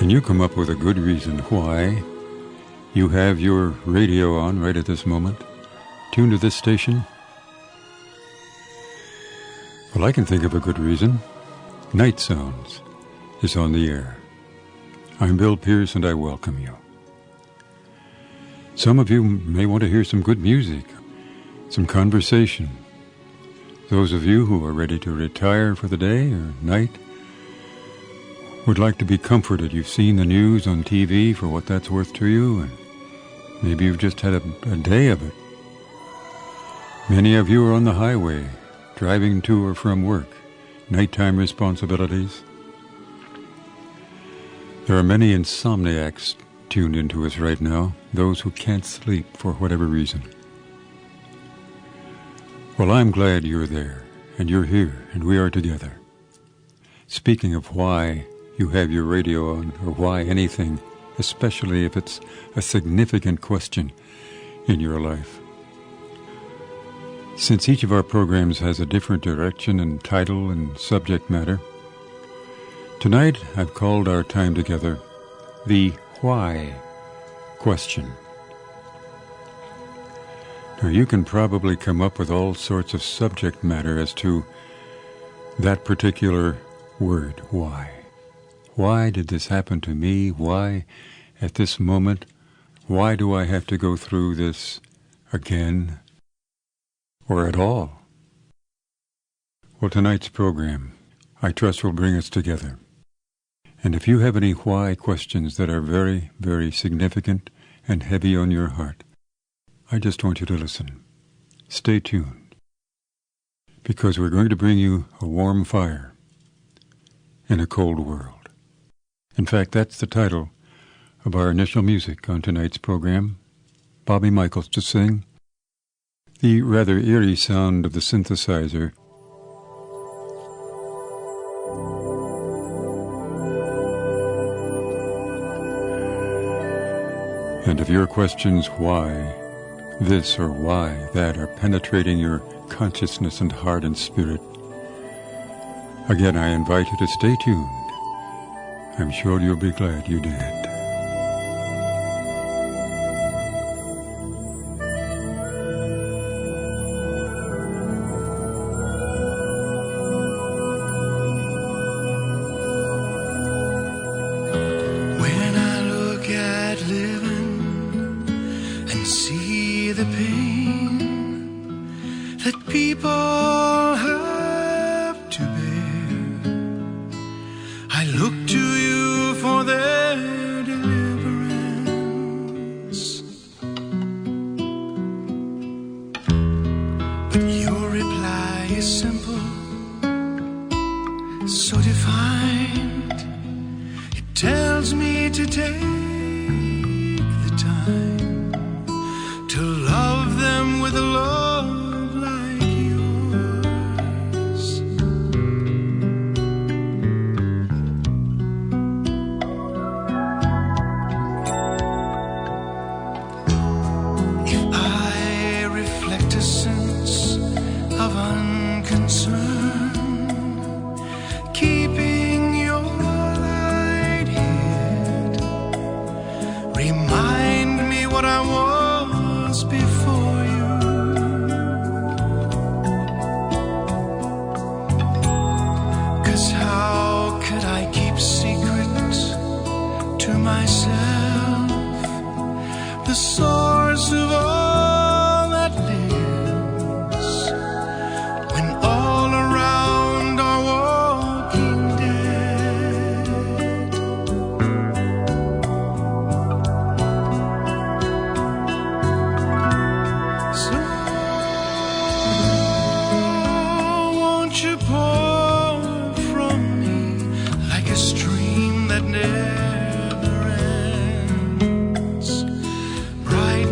Can you come up with a good reason why you have your radio on right at this moment, tuned to this station? Well, I can think of a good reason. Nightsounds is on the air. I'm Bill Pearce, and I welcome you. Some of you may want to hear some good music, some conversation. Those of you who are ready to retire for the day or night would like to be comforted. You've seen the news on TV for what that's worth to you, and maybe you've just had a day of it. Many of you are on the highway, driving to or from work, nighttime responsibilities. There are many insomniacs tuned into us right now, those who can't sleep for whatever reason. Well, I'm glad you're there, and you're here, and we are together. Speaking of why you have your radio on, or why anything, especially if it's a significant question in your life. Since each of our programs has a different direction and title and subject matter, tonight I've called our time together the why question. Now, you can probably come up with all sorts of subject matter as to that particular word, why. Why did this happen to me? Why at this moment? Why do I have to go through this again or at all? Well, tonight's program, I trust, will bring us together. And if you have any why questions that are very, very significant and heavy on your heart, I just want you to listen. Stay tuned, because we're going to bring you a warm fire in a cold world. In fact, that's the title of our initial music on tonight's program. Bobby Michaels to sing. The rather eerie sound of the synthesizer. And if your questions why this or why that are penetrating your consciousness and heart and spirit, again, I invite you to stay tuned. I'm sure you'll be glad you did. When I look at living and see the pain that people have to bear, I look to you for their deliverance. But your reply is simple, so defined. It tells me to take the time to love them with a love like yours. If I reflect a sense of unconcern, keeping your light hid, remind me what I was before you. 'Cause how could I keep secret to myself the source of all that lives, when all around are walking dead? So won't you pour from me like a stream that never ends, bright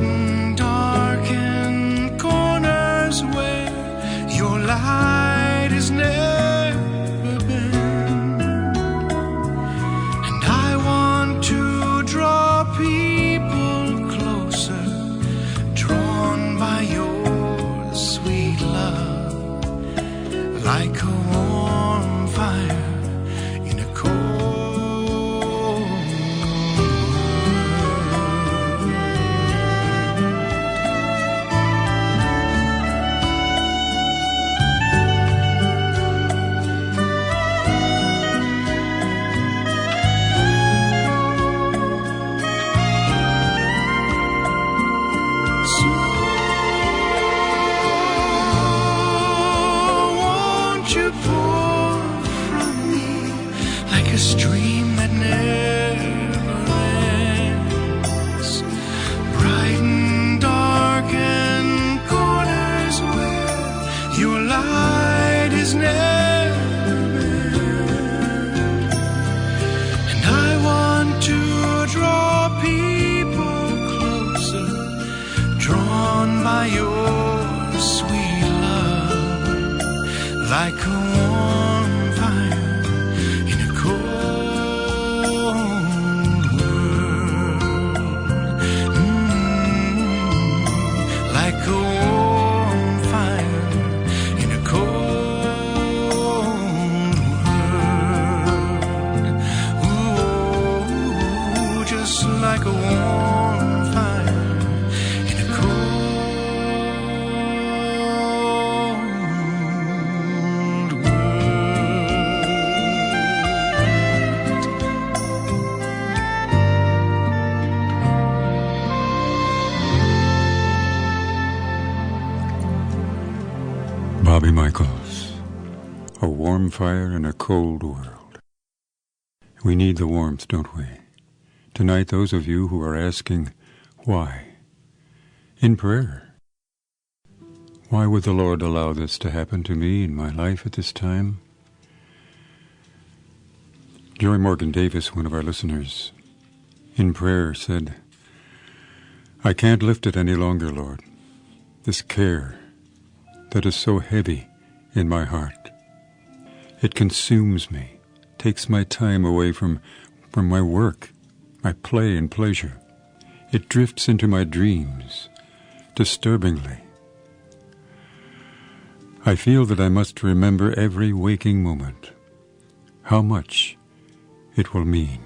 drawn by your sweet love, like a warm fire in a cold world. Like a warm fire in a cold world. Ooh, just like a warm fire in a cold world. Bobby Michaels, A Warm Fire in a Cold World. We need the warmth, don't we? Tonight, those of you who are asking, why? In prayer. Why would the Lord allow this to happen to me in my life at this time? Joy Morgan Davis, one of our listeners, in prayer said, I can't lift it any longer, Lord. This care that is so heavy in my heart. It consumes me, takes my time away from my work, my play and pleasure. It drifts into my dreams, disturbingly. I feel that I must remember every waking moment, how much it will mean.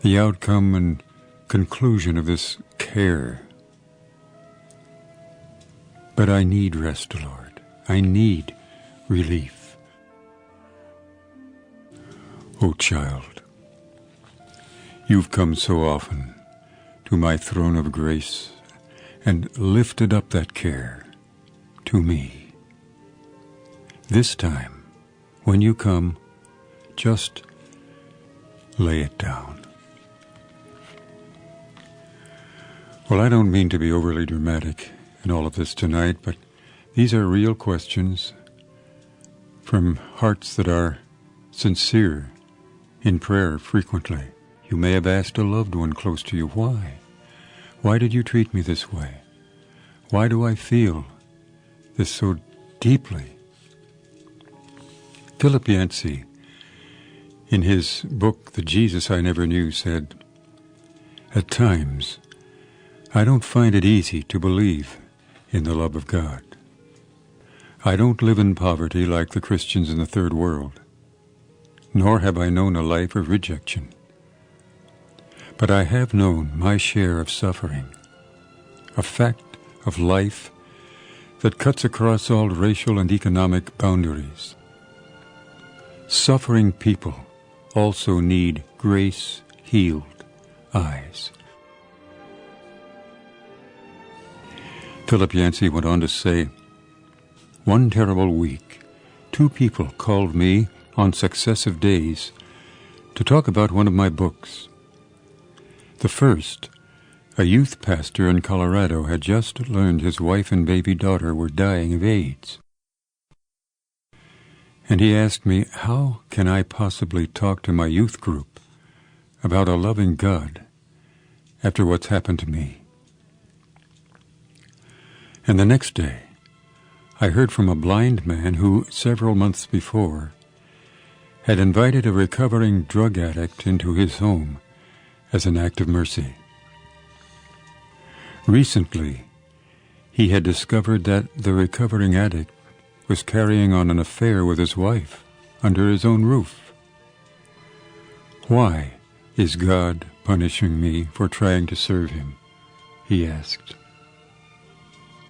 The outcome and conclusion of this care. But I need rest, Lord. I need relief. Oh, child, you've come so often to my throne of grace and lifted up that care to me. This time, when you come, just lay it down. Well, I don't mean to be overly dramatic in all of this tonight, but these are real questions from hearts that are sincere in prayer frequently. You may have asked a loved one close to you, why? Why did you treat me this way? Why do I feel this so deeply? Philip Yancey, in his book, The Jesus I Never Knew, said, at times, I don't find it easy to believe in the love of God. I don't live in poverty like the Christians in the third world, nor have I known a life of rejection. But I have known my share of suffering, a fact of life that cuts across all racial and economic boundaries. Suffering people also need grace-healed eyes. Philip Yancey went on to say, one terrible week, 2 people called me on successive days to talk about one of my books. The first, a youth pastor in Colorado, had just learned his wife and baby daughter were dying of AIDS. And he asked me, how can I possibly talk to my youth group about a loving God after what's happened to me? And the next day, I heard from a blind man who, several months before, had invited a recovering drug addict into his home as an act of mercy. Recently, he had discovered that the recovering addict was carrying on an affair with his wife under his own roof. Why is God punishing me for trying to serve him? He asked.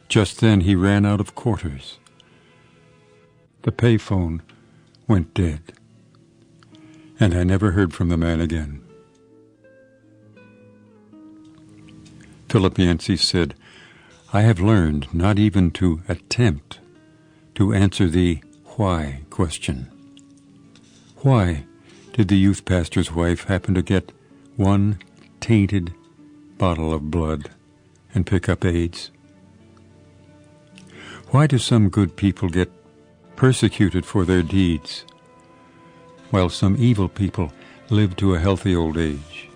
Just then he ran out of quarters. The payphone went dead, and I never heard from the man again. Philip Yancey said, I have learned not even to attempt to answer the why question. Why did the youth pastor's wife happen to get one tainted bottle of blood and pick up AIDS? Why do some good people get persecuted for their deeds, while some evil people live to a healthy old age?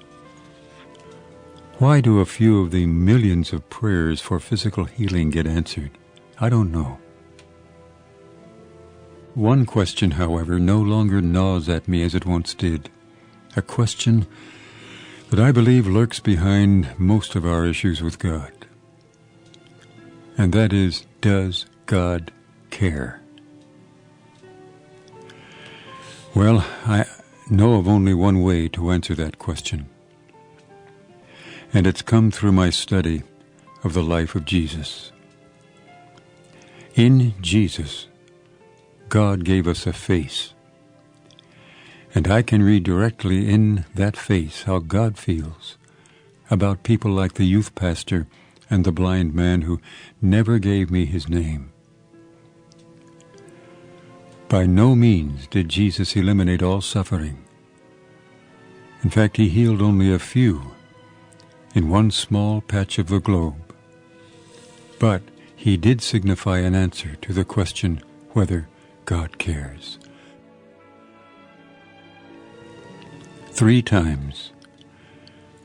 Why do a few of the millions of prayers for physical healing get answered? I don't know. One question, however, no longer gnaws at me as it once did. A question that I believe lurks behind most of our issues with God. And that is, does God care? Well, I know of only one way to answer that question. And it's come through my study of the life of Jesus. In Jesus, God gave us a face. And I can read directly in that face how God feels about people like the youth pastor and the blind man who never gave me his name. By no means did Jesus eliminate all suffering. In fact, he healed only a few in one small patch of the globe. But he did signify an answer to the question whether God cares. 3 times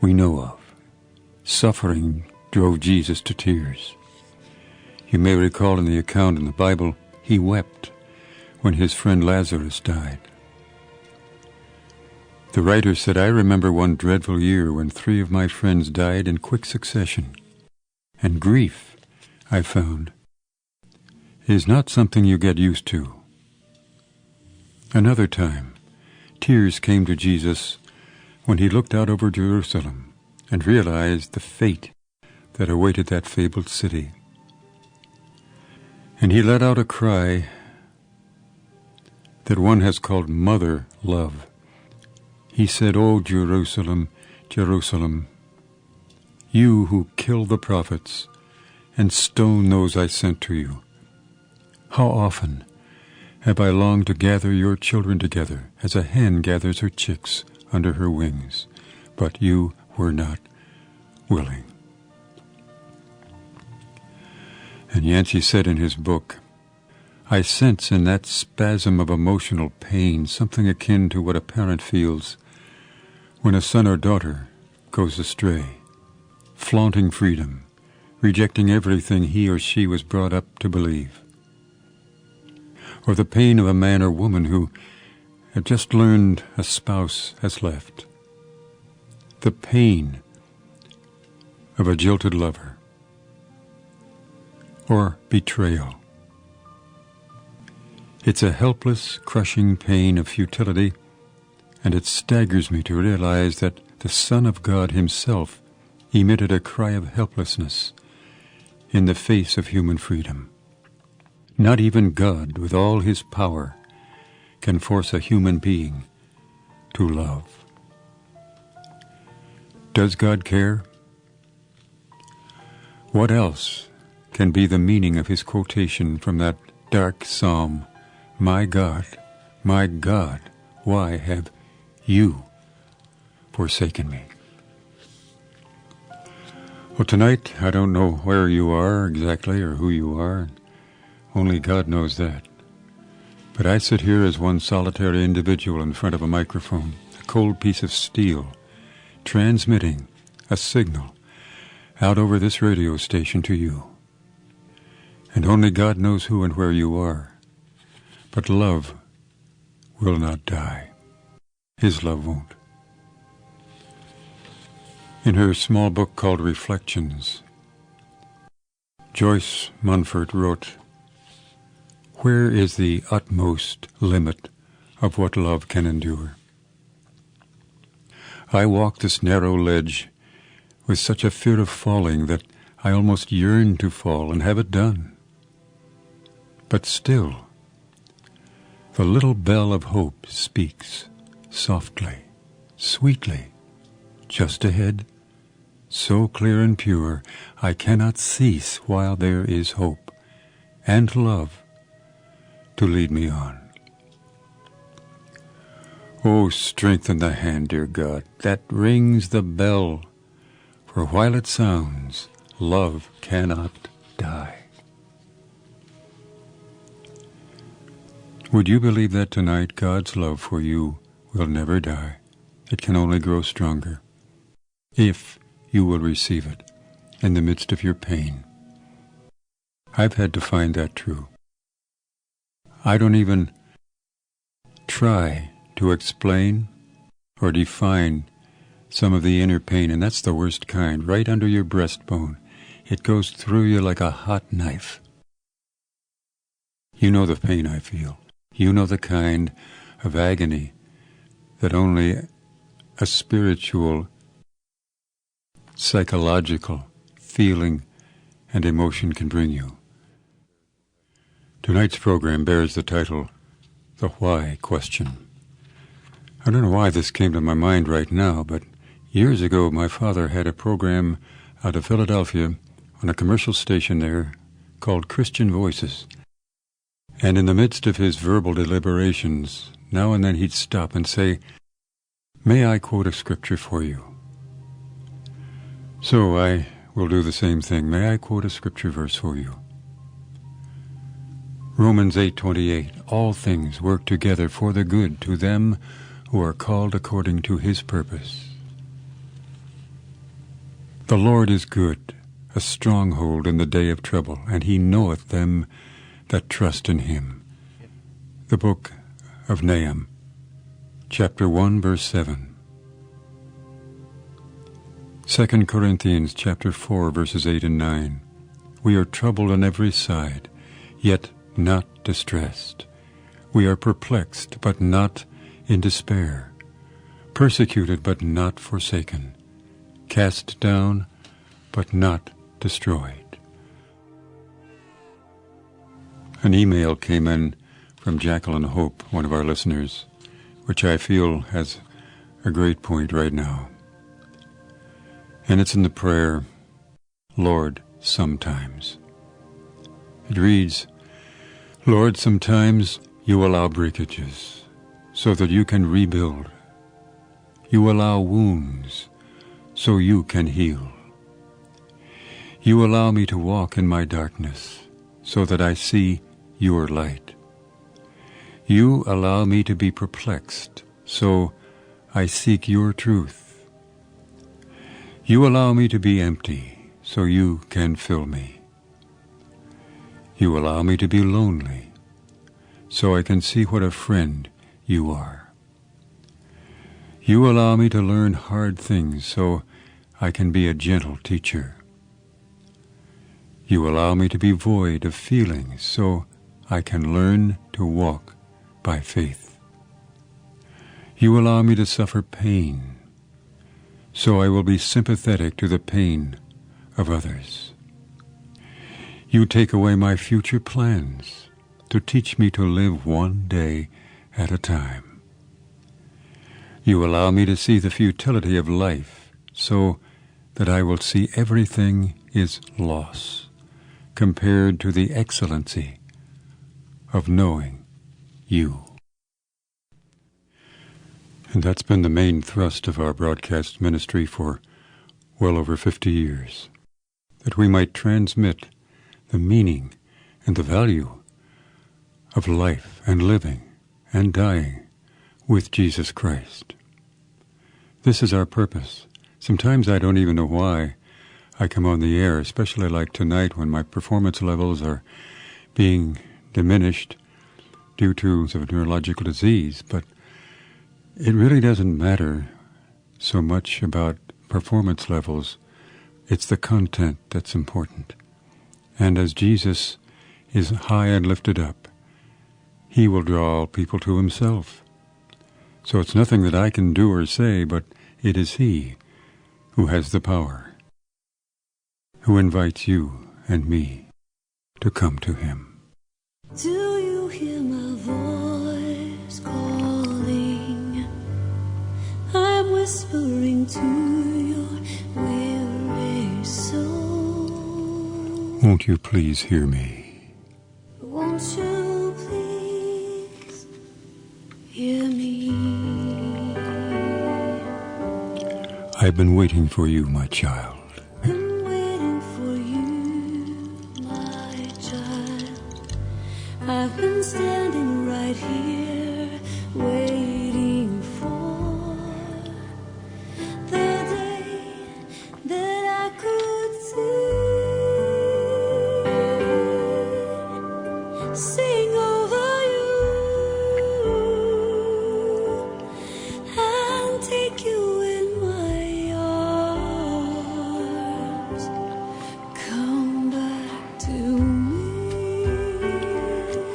we know of, suffering drove Jesus to tears. You may recall in the account in the Bible, he wept when his friend Lazarus died. The writer said, I remember one dreadful year when 3 of my friends died in quick succession. And grief, I found, is not something you get used to. Another time, tears came to Jesus when he looked out over Jerusalem and realized the fate that awaited that fabled city. And he let out a cry that one has called mother love. He said, "O Jerusalem, Jerusalem, you who kill the prophets and stone those I sent to you, how often have I longed to gather your children together as a hen gathers her chicks under her wings, but you were not willing." And Yancey said in his book, I sense in that spasm of emotional pain something akin to what a parent feels when a son or daughter goes astray, flaunting freedom, rejecting everything he or she was brought up to believe. Or the pain of a man or woman who have just learned a spouse has left. The pain of a jilted lover. Or betrayal. It's a helpless, crushing pain of futility, and it staggers me to realize that the Son of God himself emitted a cry of helplessness in the face of human freedom. Not even God, with all his power, can force a human being to love. Does God care? What else can be the meaning of his quotation from that dark psalm, my God, why have you forsaken me?" Well, tonight, I don't know where you are exactly or who you are. Only God knows that. But I sit here as one solitary individual in front of a microphone, a cold piece of steel, transmitting a signal out over this radio station to you. And only God knows who and where you are. But love will not die. His love won't. In her small book called Reflections, Joyce Munford wrote, "Where is the utmost limit of what love can endure? I walk this narrow ledge with such a fear of falling that I almost yearn to fall and have it done. But still, the little bell of hope speaks softly, sweetly, just ahead, so clear and pure, I cannot cease while there is hope and love to lead me on. Oh, strengthen the hand, dear God, that rings the bell, for while it sounds, love cannot die." Would you believe that tonight God's love for you will never die? It can only grow stronger if you will receive it in the midst of your pain. I've had to find that true. I don't even try to explain or define some of the inner pain, and that's the worst kind, right under your breastbone. It goes through you like a hot knife. You know the pain I feel. You know the kind of agony that only a spiritual, psychological feeling and emotion can bring you. Tonight's program bears the title, The Why Question. I don't know why this came to my mind right now, but years ago my father had a program out of Philadelphia on a commercial station there called Christian Voices. And in the midst of his verbal deliberations, now and then he'd stop and say, "May I quote a scripture for you?" So I will do the same thing. May I quote a scripture verse for you? Romans 8:28, all things work together for the good to them who are called according to his purpose. The Lord is good, a stronghold in the day of trouble, and he knoweth them that trust in him. The book of Nahum, chapter 1, verse 7. 2 Corinthians chapter 4, verses 8 and 9. We are troubled on every side, yet not distressed. We are perplexed, but not in despair. Persecuted, but not forsaken. Cast down, but not destroyed. An email came in from Jacqueline Hope, one of our listeners, which I feel has a great point right now. And it's in the prayer, Lord, sometimes. It reads, Lord, sometimes you allow breakages so that you can rebuild. You allow wounds so you can heal. You allow me to walk in my darkness so that I see your light. You allow me to be perplexed so I seek your truth. You allow me to be empty so you can fill me. You allow me to be lonely so I can see what a friend you are. You allow me to learn hard things so I can be a gentle teacher. You allow me to be void of feelings so I can learn to walk by faith. You allow me to suffer pain so I will be sympathetic to the pain of others. You take away my future plans to teach me to live one day at a time. You allow me to see the futility of life so that I will see everything is loss compared to the excellency of knowing you. And that's been the main thrust of our broadcast ministry for well over 50 years, that we might transmit the meaning and the value of life and living and dying with Jesus Christ. This is our purpose. Sometimes I don't even know why I come on the air, especially like tonight when my performance levels are being diminished due to a neurological disease, but it really doesn't matter so much about performance levels. It's the content that's important. And as Jesus is high and lifted up, he will draw all people to himself. So it's nothing that I can do or say, but it is he who has the power, who invites you and me to come to him. Do you hear my voice calling? I'm whispering to your weary soul. Won't you please hear me? Won't you please hear me? I've been waiting for you, my child. Been waiting for you, my child. I've been standing right here, waiting for the day that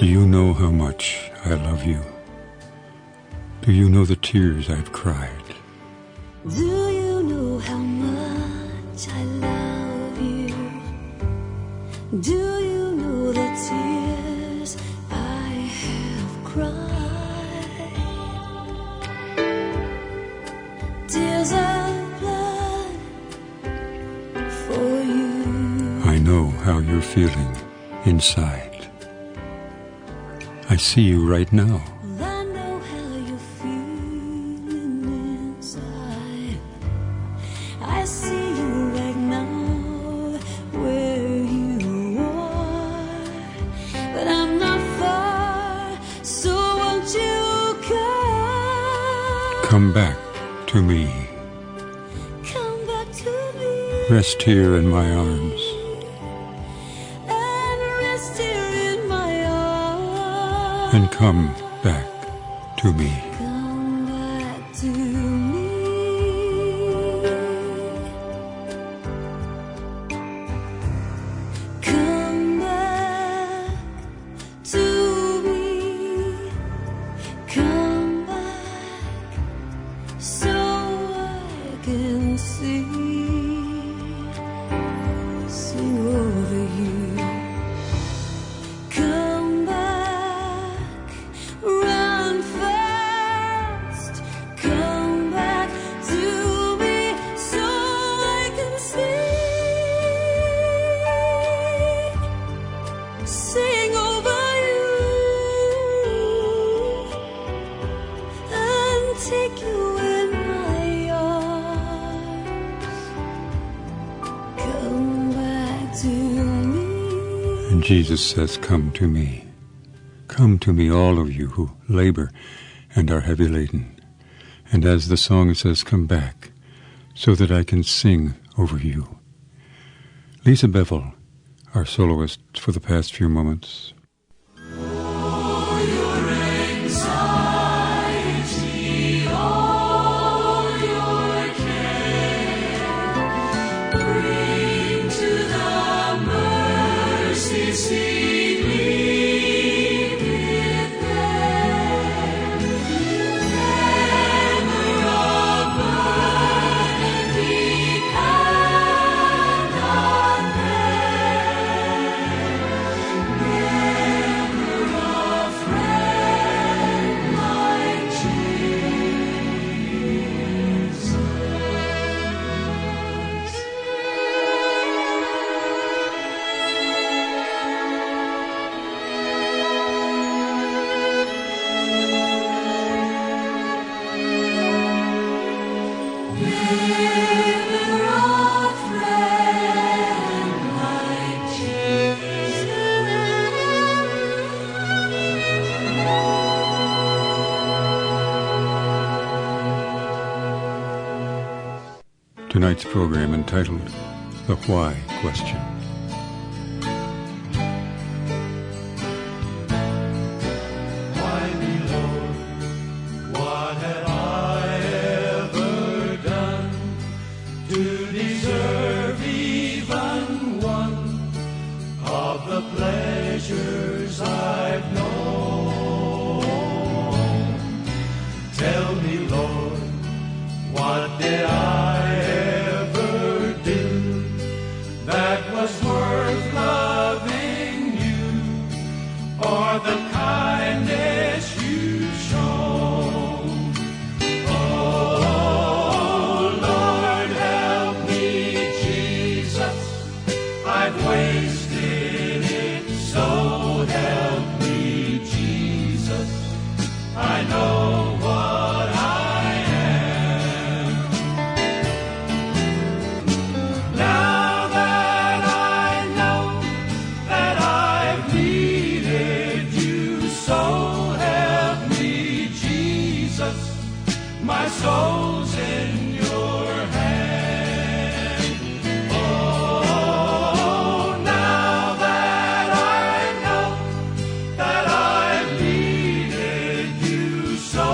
Do you know how much I love you? Do you know the tears I've cried? Do you know how much I love you? Do you know the tears I have cried? Tears of blood for you. I know how you're feeling inside. I see you right now. I know how you're feeling inside. I see you right now where you are. But I'm not far, so won't you come? Come back to me. Come back to me. Rest here in my arms. And rest here in my arms. And come back to me. Come back to me. Come back to me. Come back so I can sing over you. Come back, run fast. Come back to me so I can sing over you and take you in my arms. Come back to me. And Jesus says, come to me. Come to me, all of you who labor and are heavy laden. And as the song says, come back, so that I can sing over you. Lisa Bevel, our soloist for the past few moments. Tonight's program entitled The Why Question. Why me, Lord? What have I ever done to deserve even one of the pleasures I've known? Tell me, Lord, what did I ever do that was worth loving you, or the kindness you've shown? Oh, Lord, help me, Jesus, I've wasted it, so help me, Jesus, I know what I am. Now that I know that I've needed you, so help me, Jesus, my soul's in your hand. Oh, now that I know that I've needed you, so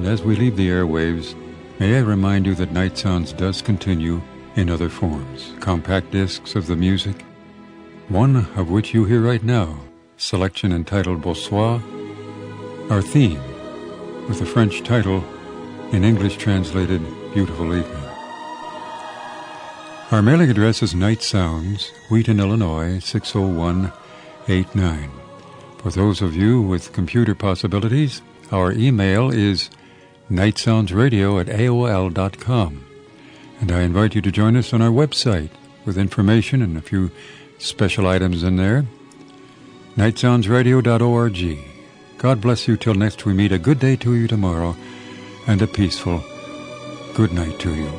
And as we leave the airwaves, may I remind you that Night Sounds does continue in other forms. Compact discs of the music, one of which you hear right now, selection entitled Bonsoir, our theme, with the French title, in English translated, Beautiful Evening. Our mailing address is Night Sounds, Wheaton, Illinois, 60189. For those of you with computer possibilities, our email is nightsoundsradio@aol.com. And I invite you to join us on our website with information and a few special items in there, nightsoundsradio.org. God bless you till next we meet. A good day to you tomorrow, and a peaceful good night to you.